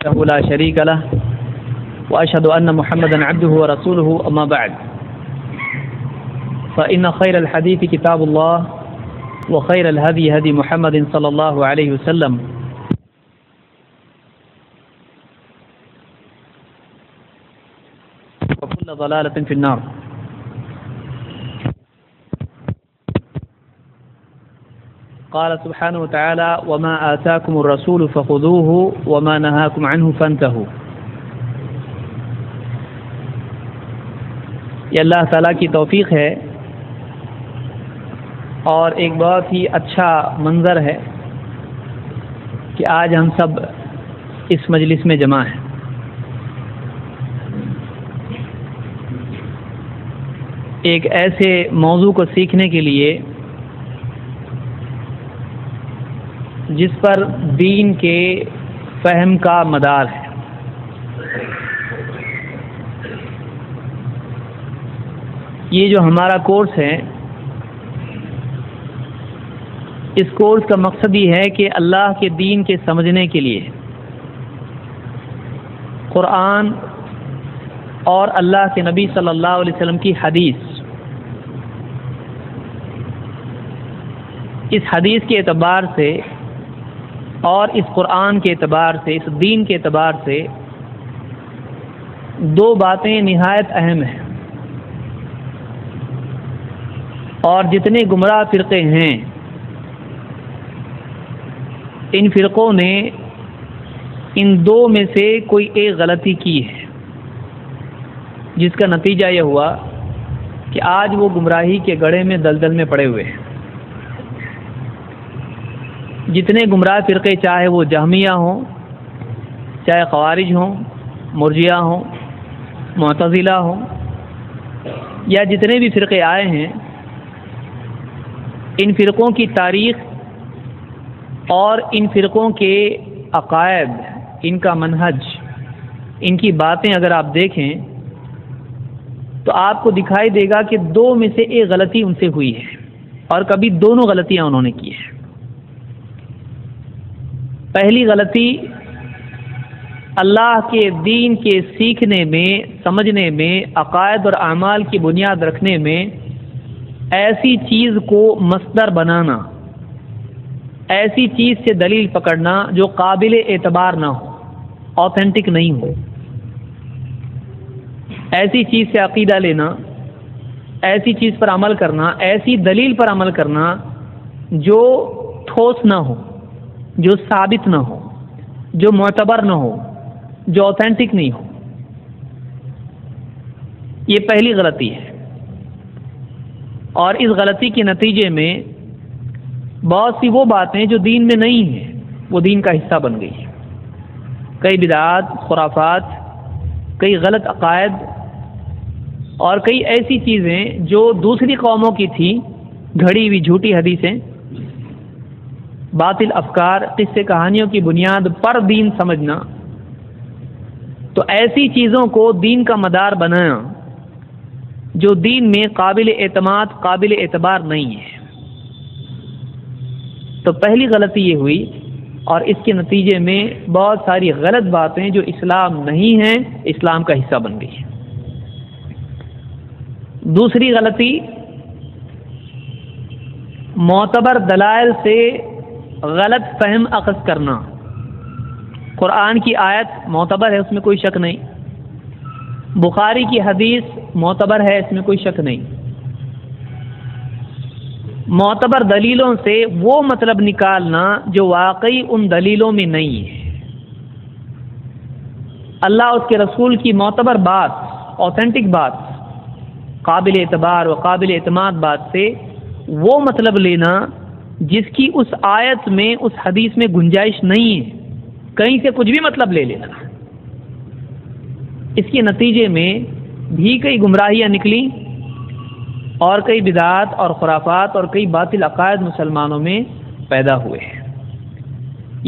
وحده لا شريك له وأشهد أن محمدا عبده ورسوله أما بعد فإن خير الحديث كتاب الله وخير الهدي هدي محمد صلى الله عليه وسلم وكل ضلالة في النار. قال سبحانه وتعالى وما آتاكم الرسول فخذوه وما نهاكم عنه فانتهوا. یہ اللہ تعالیٰ کی توفیق ہے اور ایک بہت ہی اچھا منظر ہے کہ آج ہم سب اس مجلس میں جمع ہیں. ایک ایسے موضوع کو سیکھنے کے لیے جس پر دین کے فہم کا مدار ہے. یہ جو ہمارا کورس ہے اس کورس کا مقصد یہ ہے کہ اللہ کے دین کے سمجھنے کے لیے قرآن اور اللہ کے نبی صلی اللہ علیہ وسلم کی حدیث، اس حدیث کے اعتبار سے اور اس قرآن کے اعتبار سے، اس دین کے اعتبار سے دو باتیں نہایت اہم ہیں. اور جتنے گمراہ فرقے ہیں ان فرقوں نے ان دو میں سے کوئی ایک غلطی کی ہے، جس کا نتیجہ یہ ہوا کہ آج وہ گمراہی کے گڑھے میں دلدل میں پڑے ہوئے ہیں. جتنے گمراہ فرقے، چاہے وہ جہمیہ ہوں، چاہے خوارج ہوں، مرجئہ ہوں، معتزلہ ہوں، یا جتنے بھی فرقے آئے ہیں، ان فرقوں کی تاریخ اور ان فرقوں کے عقائد، ان کا منہج، ان کی باتیں اگر آپ دیکھیں تو آپ کو دکھائی دے گا کہ دو میں سے ایک غلطی ان سے ہوئی ہے اور کبھی دونوں غلطیاں انہوں نے کی ہیں. پہلی غلطی اللہ کے دین کے سیکھنے میں، سمجھنے میں، عقائد اور اعمال کی بنیاد رکھنے میں ایسی چیز کو مصدر بنانا، ایسی چیز سے دلیل پکڑنا جو قابل اعتبار نہ ہو، آتھینٹک نہیں ہو. ایسی چیز سے عقیدہ لینا، ایسی چیز پر عمل کرنا، ایسی دلیل پر عمل کرنا جو ٹھوس نہ ہو، جو ثابت نہ ہو، جو معتبر نہ ہو، جو آتھینٹک نہیں ہو. یہ پہلی غلطی ہے. اور اس غلطی کے نتیجے میں بہت سی وہ باتیں جو دین میں نہیں ہیں وہ دین کا حصہ بن گئی. کئی بدعات، خرافات، کئی غلط عقائد اور کئی ایسی چیزیں جو دوسری قوموں کی تھیں، گھڑی ہوئی جھوٹی حدیثیں، باطل افکار، قصے کہانیوں کی بنیاد پر دین سمجھنا، تو ایسی چیزوں کو دین کا مدار بنانا جو دین میں قابل اعتماد، قابل اعتبار نہیں ہے. تو پہلی غلطی یہ ہوئی اور اس کے نتیجے میں بہت ساری غلط باتیں جو اسلام نہیں ہیں اسلام کا حصہ بن گئی. دوسری غلطی معتبر دلائل سے غلط فہم اخذ کرنا. قرآن کی آیت معتبر ہے، اس میں کوئی شک نہیں. بخاری کی حدیث معتبر ہے، اس میں کوئی شک نہیں. معتبر دلیلوں سے وہ مطلب نکالنا جو واقعی ان دلیلوں میں نہیں ہے. اللہ اس کے رسول کی معتبر بات، آتھینٹک بات، قابل اعتبار و قابل اعتماد بات سے وہ مطلب لینا جس کی اس آیت میں، اس حدیث میں گنجائش نہیں ہے، کہیں سے کچھ بھی مطلب لے لینا. اس کے نتیجے میں بھی کئی گمراہیاں نکلی اور کئی بدعات اور خرافات اور کئی باطل عقائد مسلمانوں میں پیدا ہوئے ہیں.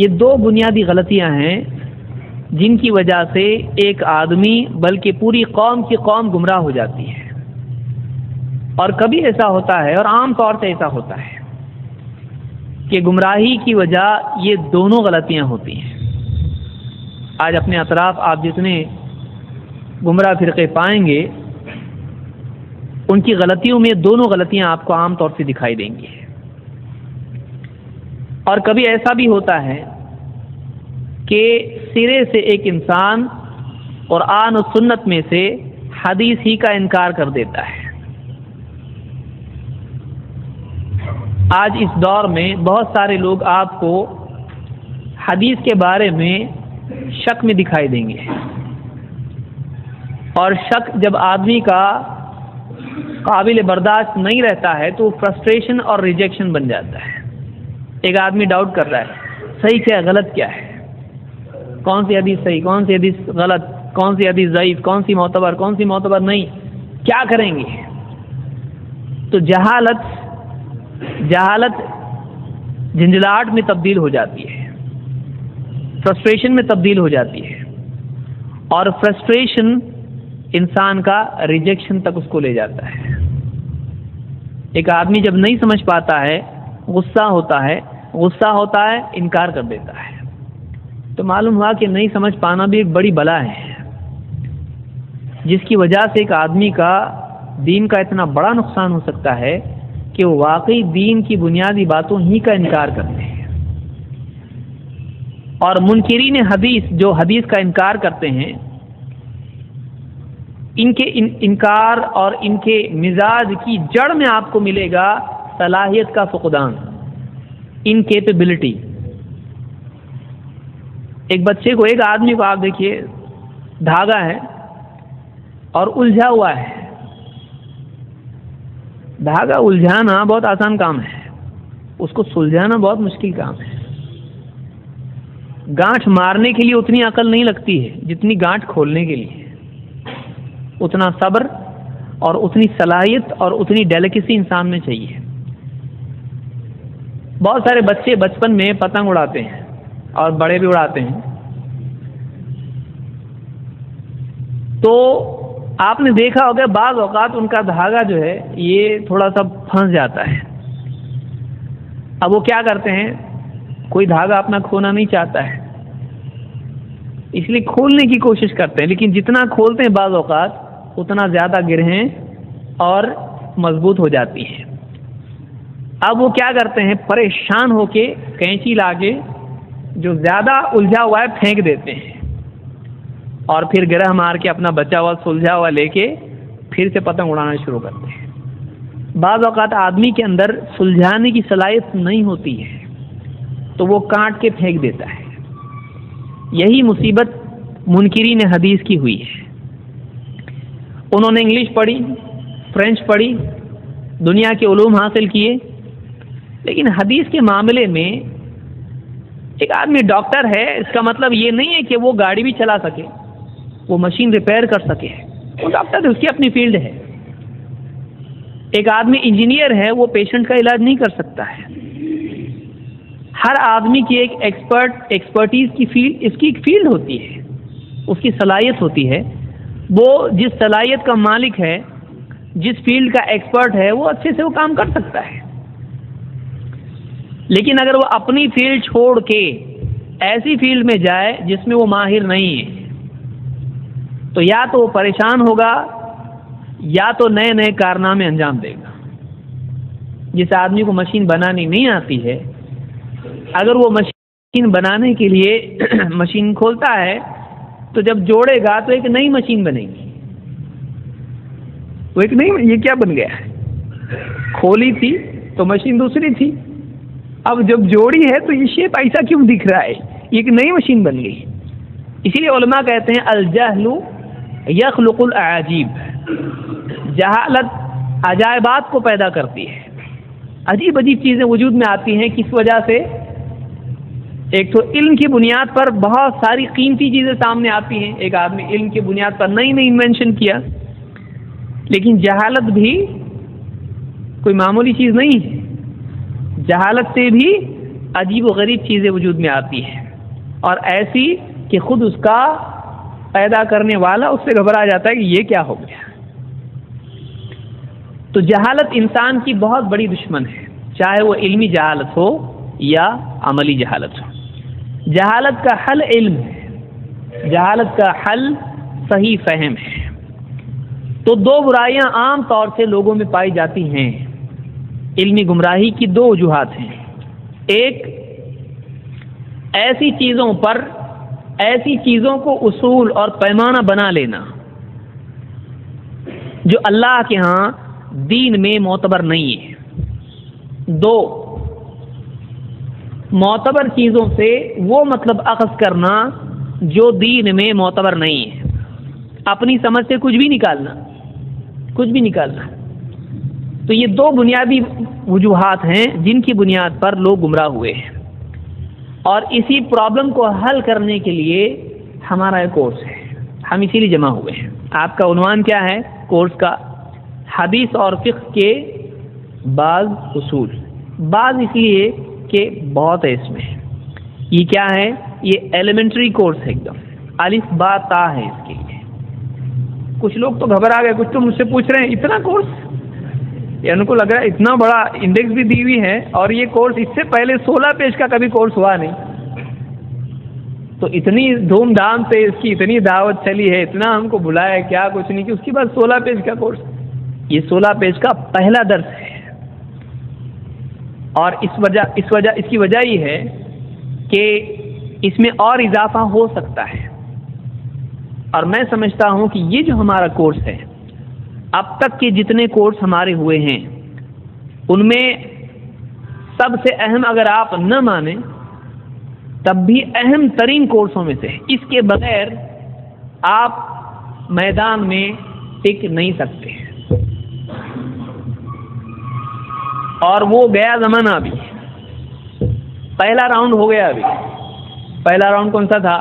یہ دو بنیادی غلطیاں ہیں جن کی وجہ سے ایک آدمی بلکہ پوری قوم کی قوم گمراہ ہو جاتی ہے. اور کبھی ایسا ہوتا ہے اور عام طور سے ایسا ہوتا ہے کہ گمراہی کی وجہ یہ دونوں غلطیاں ہوتی ہیں. آج اپنے اطراف آپ جتنے گمراہ فرقے پائیں گے ان کی غلطیوں میں دونوں غلطیاں آپ کو عام طور سے دکھائی دیں گی. اور کبھی ایسا بھی ہوتا ہے کہ سرے سے ایک انسان قرآن و سنت میں سے حدیث ہی کا انکار کر دیتا ہے. آج اس دور میں بہت سارے لوگ آپ کو حدیث کے بارے میں شک میں دکھائی دیں گے، اور شک جب آدمی کا قابل برداشت نہیں رہتا ہے تو فرسٹریشن اور ریجیکشن بن جاتا ہے. ایک آدمی ڈاؤٹ کر رہا ہے صحیح کیا ہے غلط کیا ہے، کون سی حدیث صحیح، کون سی حدیث غلط، کون سی حدیث ضعیف، کون سی معتبر، کون سی معتبر نہیں، کیا کریں گے. تو جہالت جھنجھلاہٹ میں تبدیل ہو جاتی ہے، فرسٹریشن میں تبدیل ہو جاتی ہے، اور فرسٹریشن انسان کا ریجیکشن تک اس کو لے جاتا ہے. ایک آدمی جب نہیں سمجھ پاتا ہے غصہ ہوتا ہے انکار کر دیتا ہے. تو معلوم ہوا کہ نہیں سمجھ پانا بھی ایک بڑی بلا ہے، جس کی وجہ سے ایک آدمی کا دین کا اتنا بڑا نقصان ہو سکتا ہے کہ وہ واقعی دین کی بنیادی باتوں ہی کا انکار کرتے ہیں. اور منکرین حدیث جو حدیث کا انکار کرتے ہیں، ان کے انکار اور ان کے مزاج کی جڑ میں آپ کو ملے گا صلاحیت کا فقدان، انکیپیبلٹی. ایک بچے کو، ایک آدمی کو آپ دیکھیے دھاگا ہے اور الجھا ہوا ہے. دھاگا الجھانا بہت آسان کام ہے، اس کو سلجھانا بہت مشکل کام ہے. گانٹھ مارنے کے لیے اتنی عقل نہیں لگتی ہے جتنی گانٹھ کھولنے کے لیے. اتنا صبر اور اتنی صلاحیت اور اتنی ڈیلیکیسی انسان میں چاہیے. بہت سارے بچے بچپن میں پتنگ اڑاتے ہیں اور بڑے بھی اڑاتے ہیں، تو آپ نے دیکھا ہوگا بعض اوقات ان کا دھاگا جو ہے یہ تھوڑا سا پھنس جاتا ہے. اب وہ کیا کرتے ہیں، کوئی دھاگا اپنا کھونا نہیں چاہتا ہے، اس لیے کھولنے کی کوشش کرتے ہیں، لیکن جتنا کھولتے ہیں بعض اوقات اتنا زیادہ گرہیں اور مضبوط ہو جاتی ہیں. اب وہ کیا کرتے ہیں، پریشان ہو کے کینچی لا کے جو زیادہ الجھا ہوا ہے پھینک دیتے ہیں، اور پھر گرہ مار کے اپنا بچا ہوا سلجھا ہوا لے کے پھر سے پتنگ اڑانا شروع کرتے ہیں. بعض اوقات آدمی کے اندر سلجھانے کی صلاحیت نہیں ہوتی ہے تو وہ کاٹ کے پھینک دیتا ہے. یہی مصیبت منکرین حدیث کی ہوئی ہے. انہوں نے انگلش پڑھی، فرینچ پڑھی، دنیا کے علوم حاصل کیے، لیکن حدیث کے معاملے میں ایک آدمی ڈاکٹر ہے اس کا مطلب یہ نہیں ہے کہ وہ گاڑی بھی چلا سکے، وہ مشین ریپیئر کر سکے. وہ ڈاکٹر اس کی اپنی فیلڈ ہے. ایک آدمی انجینئر ہے، وہ پیشنٹ کا علاج نہیں کر سکتا ہے. ہر آدمی کی ایک ایکسپرٹیز کی فیلڈ، اس کی ایک فیلڈ ہوتی ہے، اس کی صلاحیت ہوتی ہے. وہ جس صلاحیت کا مالک ہے، جس فیلڈ کا ایکسپرٹ ہے، وہ اچھے سے وہ کام کر سکتا ہے. لیکن اگر وہ اپنی فیلڈ چھوڑ کے ایسی فیلڈ میں جائے جس میں وہ ماہر نہیں ہے تو یا تو وہ پریشان ہوگا یا تو نئے نئے کارنامے انجام دے گا. جس آدمی کو مشین بنانی نہیں آتی ہے، اگر وہ مشین بنانے کے لیے مشین کھولتا ہے تو جب جوڑے گا تو ایک نئی مشین بنے گی. وہ ایک نئی، یہ کیا بن گیا ہے، کھولی تھی تو مشین دوسری تھی، اب جب جوڑی ہے تو یہ شیپ ایسا کیوں دکھ رہا ہے، یہ ایک نئی مشین بن گئی. اسی لیے علماء کہتے ہیں الجہل یخلق العجیب. جہالت عجائبات کو پیدا کرتی ہے، عجیب عجیب چیزیں وجود میں آتی ہیں. کس وجہ سے؟ ایک تو علم کی بنیاد پر بہت ساری قیمتی چیزیں سامنے آتی ہیں. ایک آدمی علم کی بنیاد پر نئی نئی انوینشن کیا، لیکن جہالت بھی کوئی معمولی چیز نہیں ہے. جہالت سے بھی عجیب و غریب چیزیں وجود میں آتی ہیں، اور ایسی کہ خود اس کا پیدا کرنے والا اس سے گھبرا جاتا ہے کہ یہ کیا ہو گیا. تو جہالت انسان کی بہت بڑی دشمن ہے، چاہے وہ علمی جہالت ہو یا عملی جہالت ہو. جہالت کا حل علم ہے. جہالت کا حل صحیح فہم ہے۔ تو دو برائیاں عام طور سے لوگوں میں پائی جاتی ہیں۔ علمی گمراہی کی دو وجوہات ہیں۔ ایک، ایسی چیزوں کو اصول اور پیمانہ بنا لینا جو اللہ کے ہاں دین میں معتبر نہیں ہے۔ دو، معتبر چیزوں سے وہ مطلب اخذ کرنا جو دین میں معتبر نہیں ہے، اپنی سمجھ سے کچھ بھی نکالنا۔ تو یہ دو بنیادی وجوہات ہیں جن کی بنیاد پر لوگ گمراہ ہوئے ہیں، اور اسی پرابلم کو حل کرنے کے لیے ہمارا ایک کورس ہے، ہم اسی لیے جمع ہوئے ہیں۔ آپ کا عنوان کیا ہے کورس کا؟ حدیث اور فقہ کے بعض اصول۔ بعض اس لیے کہ بہت ہے اس میں۔ یہ کیا ہے؟ یہ ایلیمنٹری کورس ہے، ایک دم الف با تا ہے اس کے لیے۔ کچھ لوگ تو گھبرا گئے، کچھ تو مجھ سے پوچھ رہے ہیں اتنا کورس، یا ان کو لگ رہا ہے اتنا بڑا انڈیکس بھی دی ہوئی ہے، اور یہ کورس اس سے پہلے 16 پیج کا کبھی کورس ہوا نہیں، تو اتنی دھوم دھام سے اس کی اتنی دعوت چلی ہے، اتنا ہم کو بلایا کیا کچھ نہیں کہ اس کے بعد 16 پیج کا کورس۔ یہ 16 پیج کا پہلا درس ہے، اور اس کی وجہ یہ ہے کہ اس میں اور اضافہ ہو سکتا ہے، اور میں سمجھتا ہوں کہ یہ جو ہمارا کورس ہے، اب تک کے جتنے کورس ہمارے ہوئے ہیں ان میں سب سے اہم، اگر آپ نہ مانیں تب بھی اہم ترین کورسوں میں سے، اس کے بغیر آپ میدان میں ٹک نہیں سکتے۔ اور وہ گیا زمانہ بھی، پہلا راؤنڈ ہو گیا۔ ابھی پہلا راؤنڈ کون سا تھا؟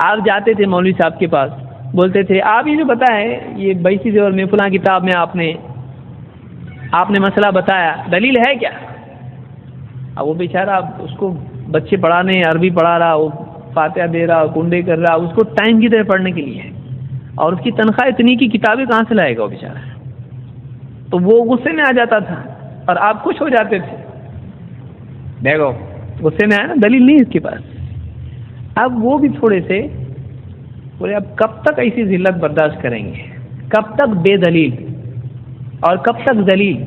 آپ جاتے تھے مولوی صاحب کے پاس، بولتے تھے آپ یہ جو بتائے یہ بیسی زیور میں فلاں کتاب میں آپ نے مسئلہ بتایا، دلیل ہے کیا؟ اب وہ بیچارہ اس کو بچے پڑھانے، عربی پڑھا رہا، وہ فاتحہ دے رہا، کنڈے کر رہا، اس کو ٹائم کی طرح پڑھنے کے لیے ہے، اور اس کی تنخواہ اتنی کی کتابیں کہاں سے لائے گا وہ بیچارہ؟ تو وہ غصے میں آ جاتا تھا اور آپ خوش ہو جاتے تھے۔ دیکھو غصے میں آیا نا، دلیل نہیں اس کے پاس۔ اب وہ بھی تھوڑے سے بولے اب کب تک ایسی ذلت برداشت کریں گے؟ کب تک بے دلیل اور کب تک ذلیل؟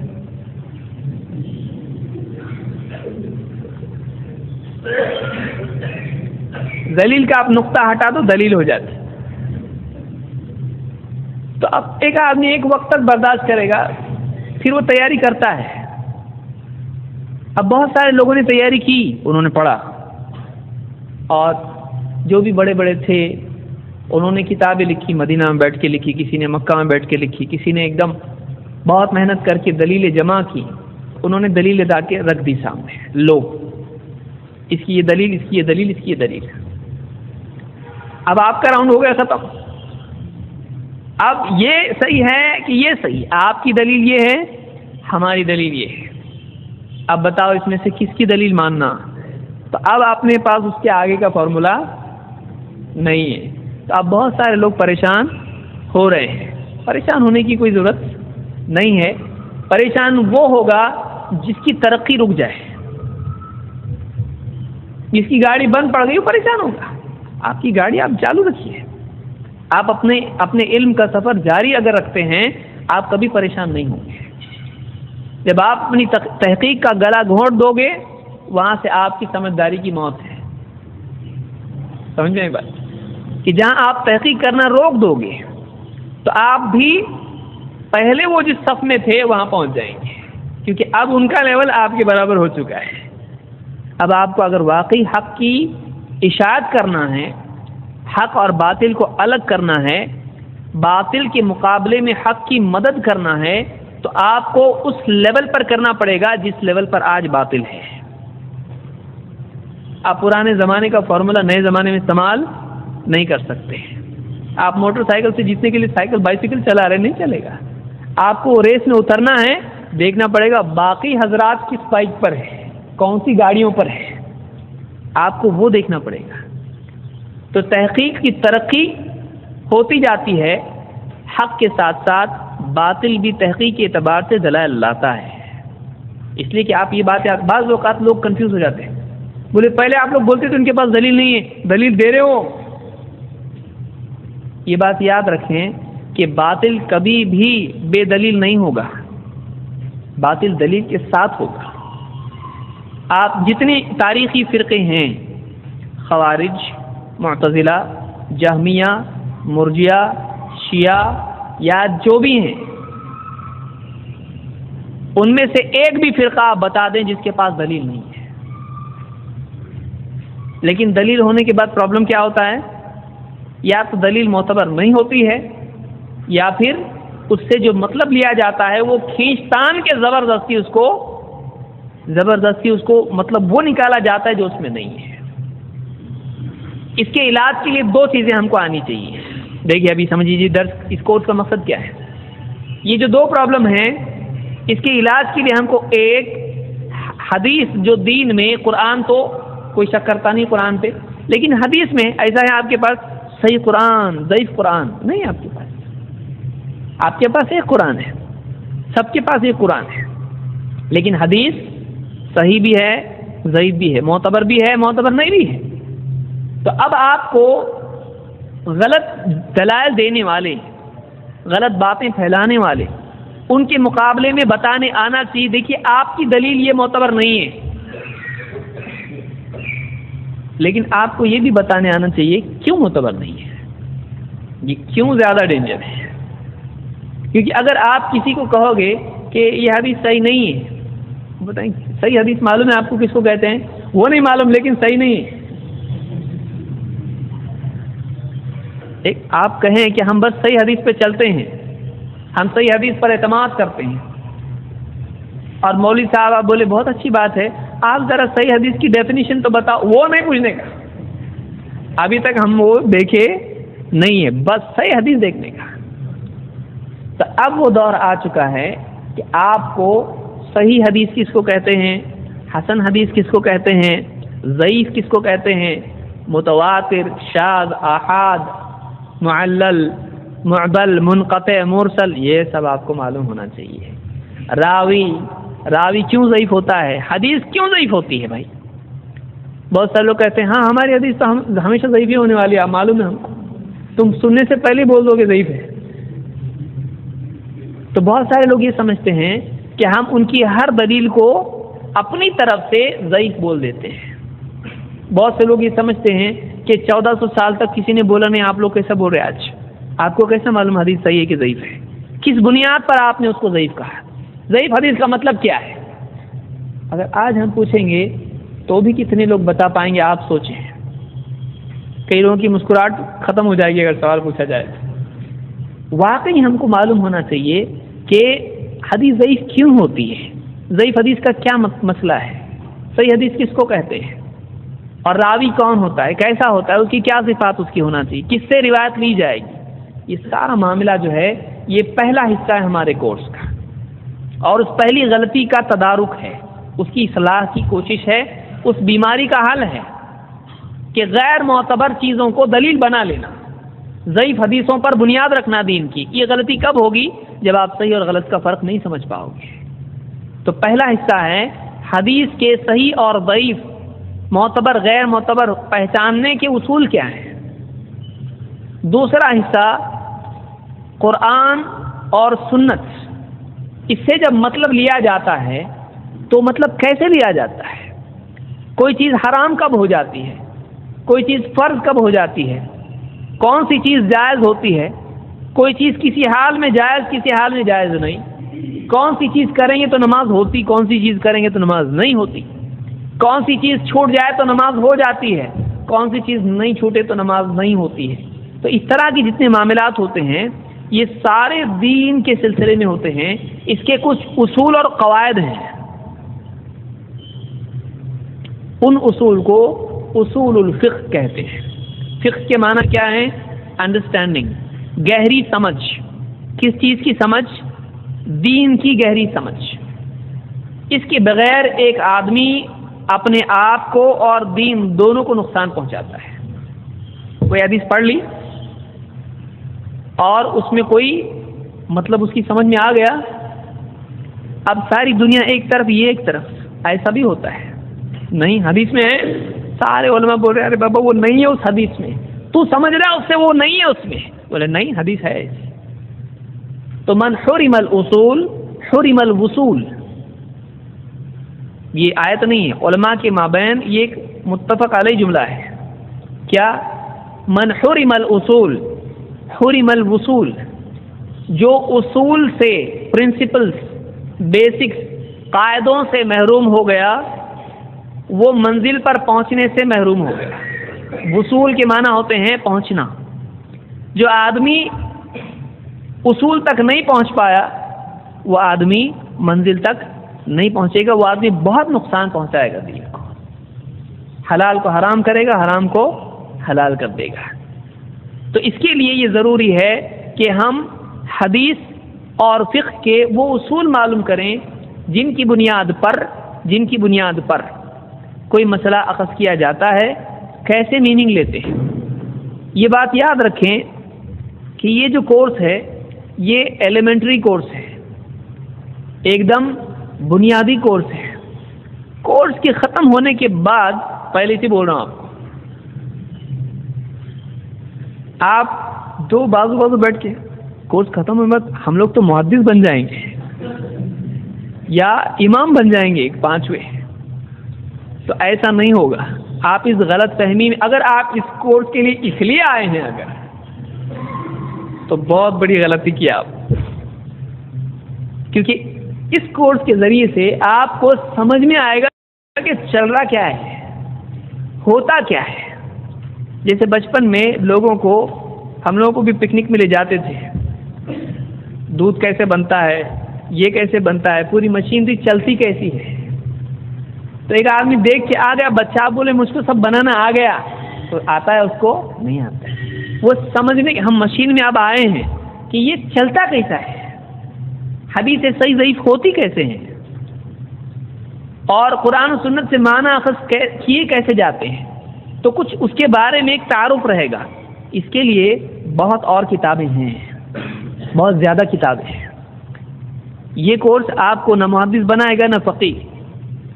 ذلیل کا آپ نقطہ ہٹا دو، دلیل ہو جاتی۔ تو اب ایک آدمی ایک وقت تک برداشت کرے گا، پھر وہ تیاری کرتا ہے۔ اب بہت سارے لوگوں نے تیاری کی، انہوں نے پڑھا، اور جو بھی بڑے بڑے تھے انہوں نے کتابیں لکھی، مدینہ میں بیٹھ کے لکھی، کسی نے مکہ میں بیٹھ کے لکھی، کسی نے ایک دم بہت محنت کر کے دلیلیں جمع کی، انہوں نے دلیل لا کے رکھ دی سامنے، لو اس کی یہ دلیل، اس کی یہ دلیل، اس کی یہ دلیل۔ اب آپ کا راؤنڈ ہو گیا ختم۔ اب یہ صحیح ہے کہ یہ صحیح، آپ کی دلیل یہ ہے، ہماری دلیل یہ ہے، اب بتاؤ اس میں سے کس کی دلیل ماننا؟ تو اب اپنے پاس اس کے آگے کا فارمولا نہیں ہے، تو اب بہت سارے لوگ پریشان ہو رہے ہیں۔ پریشان ہونے کی کوئی ضرورت نہیں ہے، پریشان وہ ہوگا جس کی ترقی رک جائے، جس کی گاڑی بند پڑ گئی وہ پریشان ہوگا۔ آپ کی گاڑی آپ چالو رکھیے، آپ اپنے علم کا سفر جاری اگر رکھتے ہیں آپ کبھی پریشان نہیں ہوں گے۔ جب آپ اپنی تحقیق کا گلا گھونٹ دو گے وہاں سے آپ کی سمجھداری کی موت ہے۔ سمجھ میں بات کہ جہاں آپ تحقیق کرنا روک دو گے تو آپ بھی پہلے وہ جس صف میں تھے وہاں پہنچ جائیں گے، کیونکہ اب ان کا لیول آپ کے برابر ہو چکا ہے۔ اب آپ کو اگر واقعی حق کی اشاعت کرنا ہے، حق اور باطل کو الگ کرنا ہے، باطل کے مقابلے میں حق کی مدد کرنا ہے، تو آپ کو اس لیول پر کرنا پڑے گا جس لیول پر آج باطل ہے۔ آپ پرانے زمانے کا فارمولا نئے زمانے میں استعمال نہیں کر سکتے۔ آپ موٹر سائیکل سے جیتنے کے لیے بائیسیکل چلا رہے، نہیں چلے گا۔ آپ کو ریس میں اترنا ہے، دیکھنا پڑے گا باقی حضرات کس بائک پر ہے، کون سی گاڑیوں پر ہے، آپ کو وہ دیکھنا پڑے گا۔ تو تحقیق کی ترقی ہوتی جاتی ہے، حق کے ساتھ ساتھ باطل بھی تحقیق کے اعتبار سے دلائل لاتا ہے۔ اس لیے کہ آپ یہ باتیں، بعض اوقات لوگ کنفیوز ہو جاتے ہیں، بولے پہلے آپ لوگ بولتے تھے ان کے پاس دلیل نہیں ہے، دلیل دے رہے ہو، یہ بات یاد رکھیں کہ باطل کبھی بھی بے دلیل نہیں ہوگا، باطل دلیل کے ساتھ ہوگا۔ آپ جتنے تاریخی فرقے ہیں، خوارج، معتزلہ، جہمیہ، مرجیہ، شیعہ یا جو بھی ہیں، ان میں سے ایک بھی فرقہ آپ بتا دیں جس کے پاس دلیل نہیں ہے۔ لیکن دلیل ہونے کے بعد پرابلم کیا ہوتا ہے؟ یا تو دلیل معتبر نہیں ہوتی ہے، یا پھر اس سے جو مطلب لیا جاتا ہے وہ کھینچ تان کے زبردستی اس کو مطلب وہ نکالا جاتا ہے جو اس میں نہیں ہے۔ اس کے علاج کے لیے دو چیزیں ہم کو آنی چاہیے۔ دیکھیے ابھی سمجھیے درس اس کورس کا مقصد کیا ہے۔ یہ جو دو پرابلم ہیں، اس کے علاج کے لیے ہم کو ایک حدیث جو دین میں، قرآن تو کوئی شک کرتا نہیں قرآن پہ، لیکن حدیث میں ایسا ہے آپ کے پاس صحیح قرآن، ضعیف قرآن نہیں، آپ کے پاس ایک قرآن ہے، سب کے پاس ایک قرآن ہے، لیکن حدیث صحیح بھی ہے، ضعیف بھی ہے، معتبر بھی ہے، معتبر نہیں بھی ہے۔ تو اب آپ کو غلط دلائل دینے والے، غلط باتیں پھیلانے والے، ان کے مقابلے میں بتانے آنا چاہیے دیکھیے آپ کی دلیل یہ معتبر نہیں ہے، لیکن آپ کو یہ بھی بتانے آنا چاہیے کیوں معتبر نہیں ہے، یہ کیوں زیادہ ڈینجر ہے۔ کیونکہ اگر آپ کسی کو کہو گے کہ یہ حدیث صحیح نہیں ہے، بتائیں صحیح حدیث معلوم ہے آپ کو کس کو کہتے ہیں؟ وہ نہیں معلوم لیکن صحیح نہیں ہے۔ ایک آپ کہیں کہ ہم بس صحیح حدیث پہ چلتے ہیں، ہم صحیح حدیث پر اعتماد کرتے ہیں، اور مولوی صاحب آپ بولے بہت اچھی بات ہے، آپ ذرا صحیح حدیث کی ڈیفینیشن تو بتاؤ، وہ نہیں پوچھنے کا، ابھی تک ہم وہ دیکھے نہیں ہے، بس صحیح حدیث دیکھنے کا۔ تو اب وہ دور آ چکا ہے کہ آپ کو صحیح حدیث کس کو کہتے ہیں، حسن حدیث کس کو کہتے ہیں، ضعیف کس کو کہتے ہیں، متواتر، شاذ، آحاد، معلل، معضل، منقطع، مرسل، یہ سب آپ کو معلوم ہونا چاہیے۔ راوی کیوں ضعیف ہوتا ہے، حدیث کیوں ضعیف ہوتی ہے؟ بھائی بہت سارے لوگ کہتے ہیں ہاں ہماری حدیث تو ہمیشہ ضعیف ہی ہونے والی ہے، معلوم ہے ہم کو، تم سننے سے پہلے بول دو کہ ضعیف ہے۔ تو بہت سارے لوگ یہ سمجھتے ہیں کہ ہم ان کی ہر دلیل کو اپنی طرف سے ضعیف بول دیتے ہیں۔ بہت سے لوگ یہ سمجھتے ہیں کہ 1400 سال تک کسی نے بولا نہیں، آپ لوگ کیسا بول رہے ہیں آج؟ آپ کو کیسا معلوم حدیث صحیح ہے کہ ضعیف ہے؟ کس بنیاد پر آپ نے اس کو ضعیف کہا؟ ضعیف حدیث کا مطلب کیا ہے؟ اگر آج ہم پوچھیں گے تو بھی کتنے لوگ بتا پائیں گے؟ آپ سوچیں، کئی لوگوں کی مسکراہٹ ختم ہو جائے گی اگر سوال پوچھا جائے۔ واقعی ہم کو معلوم ہونا چاہیے کہ حدیث ضعیف کیوں ہوتی ہے، ضعیف حدیث کا کیا مسئلہ ہے، صحیح حدیث کس کو کہتے ہیں، اور راوی کون ہوتا ہے، کیسا ہوتا ہے، اس کی کیا صفات اس کی ہونا چاہیے، کس سے روایت لی جائے گی۔ یہ سارا معاملہ جو ہے یہ پہلا حصہ ہے ہمارے کورس کا، اور اس پہلی غلطی کا تدارک ہے، اس کی اصلاح کی کوشش ہے، اس بیماری کا حل ہے کہ غیر معتبر چیزوں کو دلیل بنا لینا، ضعیف حدیثوں پر بنیاد رکھنا دین کی۔ یہ غلطی کب ہوگی؟ جب آپ صحیح اور غلط کا فرق نہیں سمجھ پاؤ گے۔ تو پہلا حصہ ہے حدیث کے صحیح اور ضعیف، معتبر غیر معتبر پہچاننے کے اصول کیا ہیں۔ دوسرا حصہ قرآن اور سنت، اس سے جب مطلب لیا جاتا ہے تو مطلب کیسے لیا جاتا ہے، کوئی چیز حرام کب ہو جاتی ہے، کوئی چیز فرض کب ہو جاتی ہے، کون سی چیز جائز ہوتی ہے، کوئی چیز کسی حال میں جائز کسی حال میں جائز نہیں، کون سی چیز کریں گے تو نماز ہوتی، کون سی چیز کریں گے تو نماز نہیں ہوتی، کون سی چیز چھوٹ جائے تو نماز ہو جاتی ہے، کون سی چیز نہیں چھوٹے تو نماز نہیں ہوتی ہے۔ تو اس طرح کی جتنے معاملات ہوتے ہیں یہ سارے دین کے سلسلے میں ہوتے ہیں، اس کے کچھ اصول اور قواعد ہیں، ان اصول کو اصول الفقہ کہتے ہیں۔ فقہ کے معنی کیا ہے؟ انڈرسٹینڈنگ، گہری سمجھ۔ کس چیز کی سمجھ؟ دین کی گہری سمجھ۔ اس کے بغیر ایک آدمی اپنے آپ کو اور دین دونوں کو نقصان پہنچاتا ہے۔ کوئی حدیث پڑھ لی اور اس میں کوئی مطلب اس کی سمجھ میں آ گیا، اب ساری دنیا ایک طرف یہ ایک طرف، ایسا بھی ہوتا ہے؟ نہیں، حدیث میں ہے، سارے علماء بول رہے ہیں ارے بابا وہ نہیں ہے اس حدیث میں، تو سمجھ رہا ہے اس سے وہ نہیں ہے، اس میں بولے نہیں حدیث ہے ایسی. تو من حرم الاصول حرم الوصول، یہ آیت نہیں ہے، علماء کے مابین یہ ایک متفق علیہ جملہ ہے. کیا؟ من حرم الاصول حرم الوصول، جو اصول سے، پرنسپلز، بیسکس، قاعدوں سے محروم ہو گیا وہ منزل پر پہنچنے سے محروم ہو گیا. وصول کے معنی ہوتے ہیں پہنچنا. جو آدمی اصول تک نہیں پہنچ پایا وہ آدمی منزل تک نہیں پہنچے گا، وہ آدمی بہت نقصان پہنچائے گا دین کو. حلال کو حرام کرے گا، حرام کو حلال کر دے گا. تو اس کے لیے یہ ضروری ہے کہ ہم حدیث اور فقہ کے وہ اصول معلوم کریں جن کی بنیاد پر کوئی مسئلہ اخذ کیا جاتا ہے کیسے میننگ لیتے ہیں. یہ بات یاد رکھیں کہ یہ جو کورس ہے یہ ایلیمنٹری کورس ہے، ایک دم بنیادی کورس ہے. کورس کے ختم ہونے کے بعد، پہلے سے بول رہا ہوں آپ دو بازو بیٹھ کے کورس ختم ہونے بعد ہم لوگ تو محدث بن جائیں گے یا امام بن جائیں گے ایک 5ویں، تو ایسا نہیں ہوگا. آپ اس غلط فہمی میں، اگر آپ اس کورس کے لیے اس لیے آئے ہیں اگر، تو بہت بڑی غلطی کی آپ، کیونکہ اس کورس کے ذریعے سے آپ کو سمجھ میں آئے گا کہ چل رہا کیا ہے، ہوتا کیا ہے. جیسے بچپن میں ہم لوگوں کو بھی پکنک میں لے جاتے تھے، دودھ کیسے بنتا ہے، یہ کیسے بنتا ہے، پوری مشینری چلتی کیسی ہے. تو ایک آدمی دیکھ کے آ گیا، بچہ بولے مجھ کو سب بنانا آ گیا، تو آتا ہے اس کو نہیں آتا ہے. وہ سمجھنے کہ ہم مشین میں اب آئے ہیں کہ یہ چلتا کیسا ہے، حدیث صحیح ضعیف ہوتی کیسے ہیں، اور قرآن و سنت سے معنی اخذ کیے کیسے جاتے ہیں. تو کچھ اس کے بارے میں ایک تعارف رہے گا. اس کے لیے بہت اور کتابیں ہیں، بہت زیادہ کتابیں ہیں. یہ کورس آپ کو نہ محدث بنائے گا نہ فقیہ.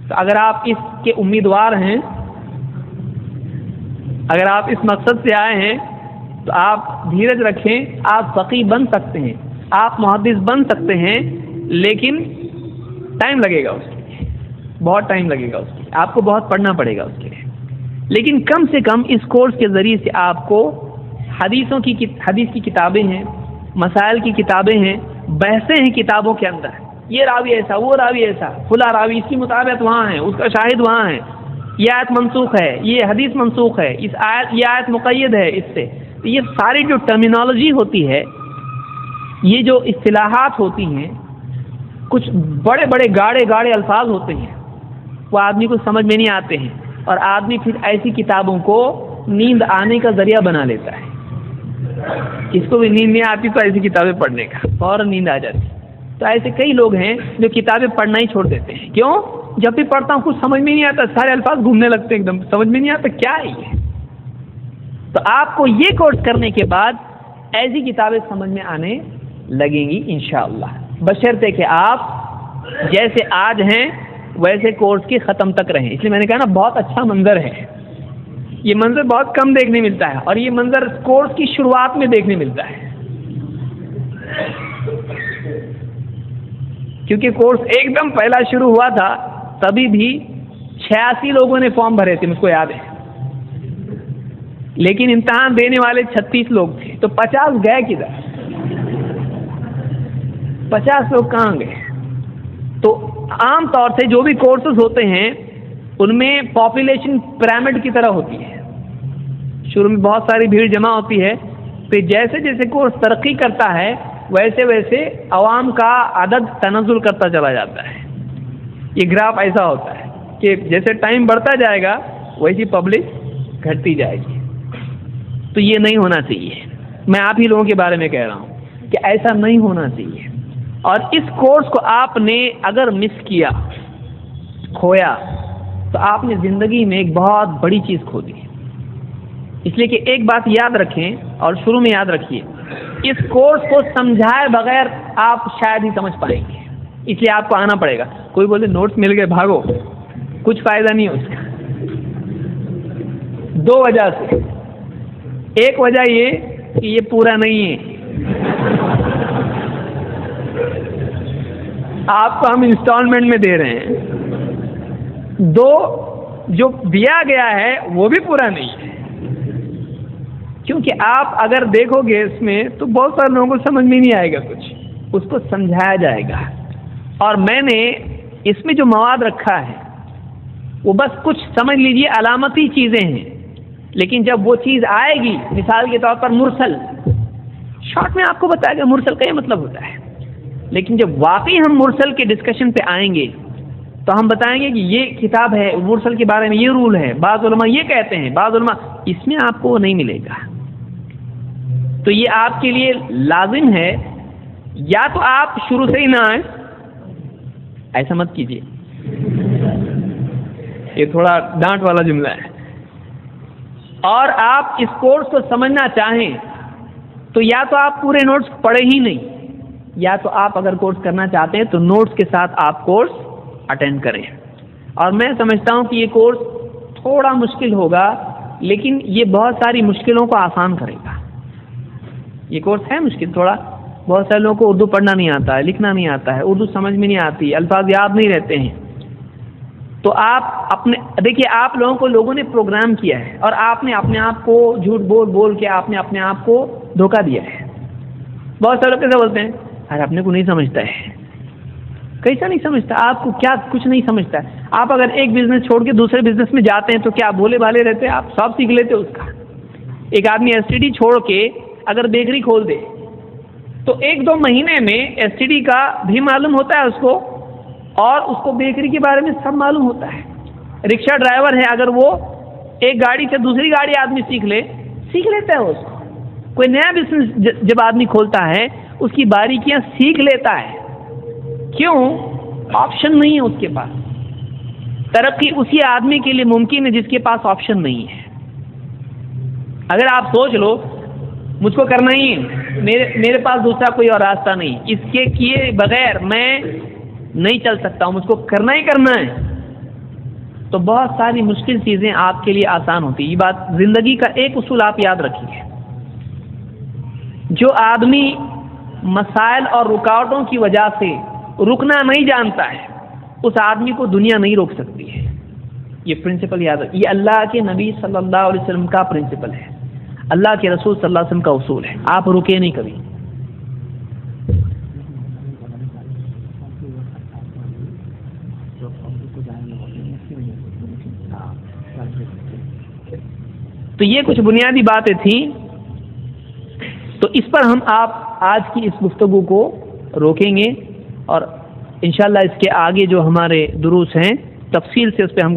تو اگر آپ اس کے امیدوار ہیں، اگر آپ اس مقصد سے آئے ہیں تو آپ دھیرج رکھیں. آپ فقیہ بن سکتے ہیں، آپ محدث بن سکتے ہیں، لیکن ٹائم لگے گا اس کے لیے، بہت ٹائم لگے گا اس کے لیے. آپ کو بہت پڑھنا پڑے گا اس کے لیے. لیکن کم سے کم اس کورس کے ذریعے سے آپ کو حدیث کی کتابیں ہیں، مسائل کی کتابیں ہیں، بحثیں ہیں کتابوں کے اندر، یہ راوی ایسا، وہ راوی ایسا، فلاں راوی اس کی مطابقت وہاں ہے، اس کا شاہد وہاں ہے، یہ آیت منسوخ ہے، یہ حدیث منسوخ ہے، یہ آیت مقید ہے اس سے. یہ ساری جو ٹرمینالوجی ہوتی ہے، یہ جو اصطلاحات ہوتی ہیں، کچھ بڑے بڑے گاڑے الفاظ ہوتے ہیں، وہ آدمی کو سمجھ میں نہیں آتے ہیں، اور آدمی پھر ایسی کتابوں کو نیند آنے کا ذریعہ بنا لیتا ہے. کس کو بھی نیند نہیں آتی تو ایسی کتابیں پڑھنے کا فوراً نیند آ جاتی. تو ایسے کئی لوگ ہیں جو کتابیں پڑھنا ہی چھوڑ دیتے ہیں. کیوں؟ جب بھی پڑھتا ہوں کچھ سمجھ میں نہیں آتا، سارے الفاظ گھومنے لگتے ہیں، ایک دم سمجھ میں نہیں آتا کیا ہے یہ. تو آپ کو یہ کورس کرنے کے بعد ایسی کتابیں سمجھ میں آنے لگیں گی انشاءاللہ، بشرطے کہ آپ جیسے آج ہیں ویسے کورس کے ختم تک رہیں. اس لیے میں نے کہا نا بہت اچھا منظر ہے. یہ منظر بہت کم دیکھنے ملتا ہے، اور یہ منظر کورس کی شروعات میں دیکھنے ملتا ہے، کیونکہ کورس ایک دم پہلا شروع ہوا تھا تبھی بھی 86 لوگوں نے فارم بھرے تھے، مجھ کو یاد ہے، لیکن امتحان دینے والے 36 لوگ تھے. تو 50 گئے کدھر؟ 50 لوگ کہاں گئے؟ تو عام طور سے جو بھی کورسز ہوتے ہیں ان میں پاپولیشن پیرامڈ کی طرح ہوتی ہے. شروع میں بہت ساری بھیڑ جمع ہوتی ہے، پھر جیسے جیسے کورس ترقی کرتا ہے ویسے ویسے عوام کا عدد تنزل کرتا چلا جاتا ہے. یہ گراف ایسا ہوتا ہے کہ جیسے ٹائم بڑھتا جائے گا ویسی پبلک گھٹتی جائے گی. تو یہ نہیں ہونا چاہیے. میں آپ ہی لوگوں کے بارے میں کہہ رہا ہوں کہ ایسا نہیں ہونا چاہیے. اور اس کورس کو آپ نے اگر مس کیا، کھویا، تو آپ نے زندگی میں ایک بہت بڑی چیز کھو دی. اس لیے کہ ایک بات یاد رکھیں اور شروع میں یاد رکھیے، اس کورس کو سمجھائے بغیر آپ شاید ہی سمجھ پائیں گے. اس لیے آپ کو آنا پڑے گا. کوئی بولے نوٹس مل گئے بھاگو، کچھ فائدہ نہیں ہے اس کا. 2 وجہ سے. ایک وجہ یہ کہ یہ پورا نہیں ہے، آپ کو ہم انسٹالمنٹ میں دے رہے ہیں، دو جو دیا گیا ہے وہ بھی پورا نہیں ہے. کیونکہ آپ اگر دیکھو گے اس میں تو بہت سارے لوگوں کو سمجھ میں نہیں آئے گا، کچھ اس کو سمجھایا جائے گا. اور میں نے اس میں جو مواد رکھا ہے وہ بس کچھ سمجھ لیجیے علامتی چیزیں ہیں، لیکن جب وہ چیز آئے گی، مثال کے طور پر مرسل، شارٹ میں آپ کو بتائے گا مرسل کا یہ مطلب ہوتا ہے. لیکن جب واقعی ہم مرسل کے ڈسکشن پہ آئیں گے تو ہم بتائیں گے کہ یہ کتاب ہے، مرسل کے بارے میں یہ رول ہے، بعض علماء یہ کہتے ہیں، بعض علماء، اس میں آپ کو وہ نہیں ملے گا. تو یہ آپ کے لیے لازم ہے، یا تو آپ شروع سے ہی نہ آئیں، ایسا مت کیجیے، یہ تھوڑا ڈانٹ والا جملہ ہے، اور آپ اس کورس کو سمجھنا چاہیں تو یا تو آپ پورے نوٹس پڑھے ہی نہیں، یا تو آپ اگر کورس کرنا چاہتے ہیں تو نوٹس کے ساتھ آپ کورس اٹینڈ کریں. اور میں سمجھتا ہوں کہ یہ کورس تھوڑا مشکل ہوگا، لیکن یہ بہت ساری مشکلوں کو آسان کرے گا. یہ کورس ہے مشکل تھوڑا، بہت سارے لوگوں کو اردو پڑھنا نہیں آتا ہے، لکھنا نہیں آتا ہے، اردو سمجھ میں نہیں آتی، الفاظ یاد نہیں رہتے ہیں. تو آپ اپنے دیکھیے، آپ لوگوں کو لوگوں نے پروگرام کیا ہے اور آپ نے اپنے آپ کو جھوٹ بول کے آپ نے اپنے آپ کو دھوکہ دیا ہے. بہت سارے لوگ کیسے بولتے ہیں، ارے اپنے کو نہیں سمجھتا ہے. کیسا نہیں سمجھتا؟ آپ کو کیا کچھ نہیں سمجھتا ہے؟ آپ اگر ایک بزنس چھوڑ کے دوسرے بزنس میں جاتے ہیں تو کیا بھولے بھالے رہتے ہیں؟ آپ سب سیکھ لیتے اس کا. ایک آدمی ایس ٹی ڈی چھوڑ کے اگر بیکری کھول دے تو 1-2 مہینے میں ایس ٹی ڈی کا بھی معلوم ہوتا ہے اس کو، اور اس کو بیکری کے بارے میں سب معلوم ہوتا ہے. رکشہ ڈرائیور ہے، اگر وہ ایک گاڑی سے دوسری گاڑی آدمی سیکھ لیتا ہے اس کو. کوئی نیا بزنس جب آدمی کھولتا ہے اس کی باریکیاں سیکھ لیتا ہے. کیوں؟ آپشن نہیں ہے اس کے پاس. ترقی اسی آدمی کے لیے ممکن ہے جس کے پاس آپشن نہیں ہے. اگر آپ سوچ لو مجھ کو کرنا ہی ہے، میرے پاس دوسرا کوئی اور راستہ نہیں، اس کے کیے بغیر میں نہیں چل سکتا ہوں، مجھ کو کرنا ہی کرنا ہے، تو بہت ساری مشکل چیزیں آپ کے لیے آسان ہوتی. یہ بات زندگی کا ایک اصول آپ یاد رکھیے، جو آدمی مسائل اور رکاوٹوں کی وجہ سے رکنا نہیں جانتا ہے اس آدمی کو دنیا نہیں روک سکتی ہے. یہ پرنسپل یاد رکھیے، یہ اللہ کے نبی صلی اللہ علیہ وسلم کا پرنسپل ہے، اللہ کے رسول صلی اللہ علیہ وسلم کا اصول ہے. آپ رکے نہیں کبھی. تو یہ کچھ بنیادی باتیں تھیں، تو اس پر ہم آج کی اس گفتگو کو روکیں گے، اور انشاءاللہ اس کے آگے جو ہمارے دروس ہیں تفصیل سے اس پہ ہم